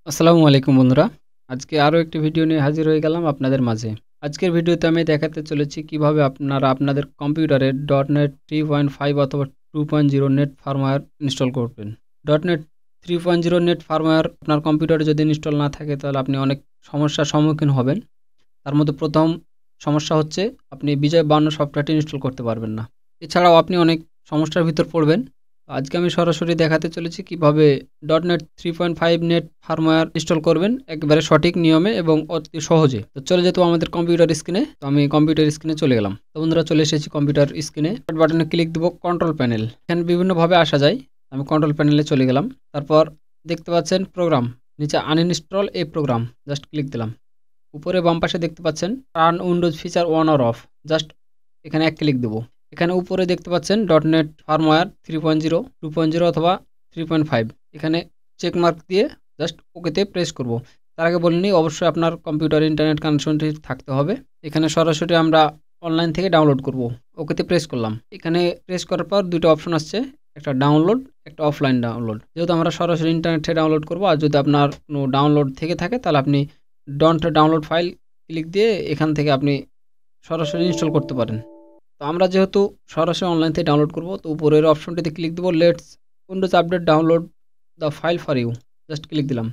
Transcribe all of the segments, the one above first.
আসসালামু আলাইকুম বন্ধুরা। আজকে আরও একটি ভিডিও নিয়ে হাজির হয়ে গেলাম আপনাদের মাঝে। আজকের ভিডিওতে আমি দেখাতে চলেছি কিভাবে আপনারা আপনাদের কম্পিউটারে .NET 3.5 অথবা 2.0 নেট ফার্মওয়্যার ইনস্টল করবেন। .NET 3.0 নেট ফার্মওয়্যার আপনার কম্পিউটারে যদি ইনস্টল না থাকে তাহলে আপনি অনেক সমস্যার সম্মুখীন হবেন। তার মধ্যে প্রথম সমস্যা হচ্ছে আপনি বিজয় বান্ন সফটওয়্যারটি ইনস্টল করতে পারবেন না। এছাড়াও আপনি অনেক সমস্যার ভিতর পড়বেন। আজকে আমি সরাসরি দেখাতে চলেছি কিভাবে .NET 3.5 নেট ফার্মওয়্যার ইনস্টল করবেন একেবারে সঠিক নিয়মে এবং অতি সহজে। তো চলে যেত আমাদের কম্পিউটার স্ক্রিনে। তো আমি কম্পিউটার স্ক্রিনে চলে গেলাম। তো বন্ধুরা চলে এসেছি কম্পিউটার স্ক্রিনে। স্টার্ট বাটনে ক্লিক দেব, কন্ট্রোল প্যানেল। এখানে বিভিন্নভাবে আসা যায়। আমি কন্ট্রোল প্যানেলে চলে গেলাম। তারপর দেখতে পাচ্ছেন প্রোগ্রাম, নিচে আনইনস্টল এ প্রোগ্রাম, জাস্ট ক্লিক দিলাম। উপরে বাম পাশে দেখতে পাচ্ছেন turn Windows feature on or of, just এখানে এক ক্লিক দেবো। এখানে উপরে দেখতে পাচ্ছেন .NET ফার্মওয়্যার 3.0, 2.0 অথবা 3.5, এখানে চেক মার্ক দিয়ে জাস্ট ওকেতে প্রেস করব। তার আগে বলিনি অবশ্যই আপনার কম্পিউটার ইন্টারনেট কানেকশনটি থাকতে হবে। এখানে সরাসরি আমরা অনলাইন থেকে ডাউনলোড করব। ওকেতে প্রেস করলাম। এখানে প্রেস করার পর দুটো অপশন আসছে, একটা ডাউনলোড, একটা অফলাইন ডাউনলোড। যেহেতু আমরা সরাসরি ইন্টারনেট থেকে ডাউনলোড করব, আর যদি আপনার কোনো ডাউনলোড থেকে থাকে তাহলে আপনি ডন্ট ডাউনলোড ফাইল ক্লিক দিয়ে এখান থেকে আপনি সরাসরি ইনস্টল করতে পারেন। তো আমরা যেহেতু সরাসরি অনলাইন থেকে ডাউনলোড করব, তো উপরের অপশনটিতে ক্লিক দেবো, let's Windows update download the file for you, just click দিলাম।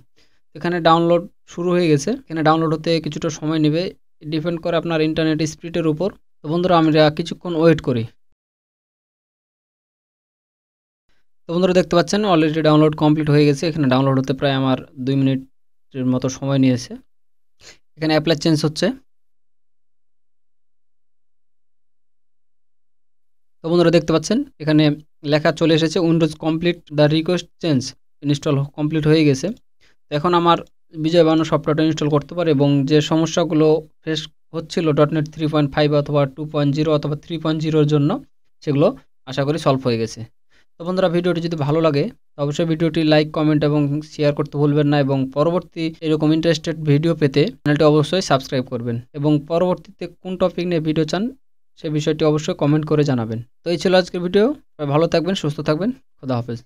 এখানে ডাউনলোড শুরু হয়ে গেছে। এখানে ডাউনলোড হতে কিছুটা সময় নেবে, ডিপেন্ড করে আপনার ইন্টারনেট স্পিডের উপর। তো বন্ধুরা আমরা কিছুক্ষণ ওয়েট করি। তো বন্ধুরা দেখতে পাচ্ছেন অলরেডি ডাউনলোড কমপ্লিট হয়ে গেছে। এখানে ডাউনলোড হতে প্রায় আমার 2 মিনিটের মতো সময় নিয়েছে। এখানে অ্যাপ্লাই চেঞ্জ হচ্ছে। তো বন্ধুরা দেখতে পাচ্ছেন এখানে লেখা চলে এসেছে Windows complete the request change, install complete হয়ে গেছে। তো এখন আমার বিজয় বান্ন সফটওয়্যারটা ইনস্টল করতে পারে এবং যে সমস্যাগুলো ফেস হচ্ছিল .NET 3.5 অথবা 2.0 অথবা 3.0 জন্য, সেগুলো আশা করি সলভ হয়ে গেছে। তো বন্ধুরা ভিডিওটি যদি ভালো লাগে তো অবশ্যই ভিডিওটি লাইক, কমেন্ট এবং শেয়ার করতে ভুলবেন না, এবং পরবর্তী এরকম ইন্টারেস্টেড ভিডিও পেতে চ্যানেলটি অবশ্যই সাবস্ক্রাইব করবেন, এবং পরবর্তীতে কোন টপিক নিয়ে ভিডিও চান সে বিষয়টি অবশ্যই কমেন্ট করে জানাবেন। তো এই ছিল আজকের ভিডিও। ভালো থাকবেন, সুস্থ থাকবেন। খোদা হাফেজ।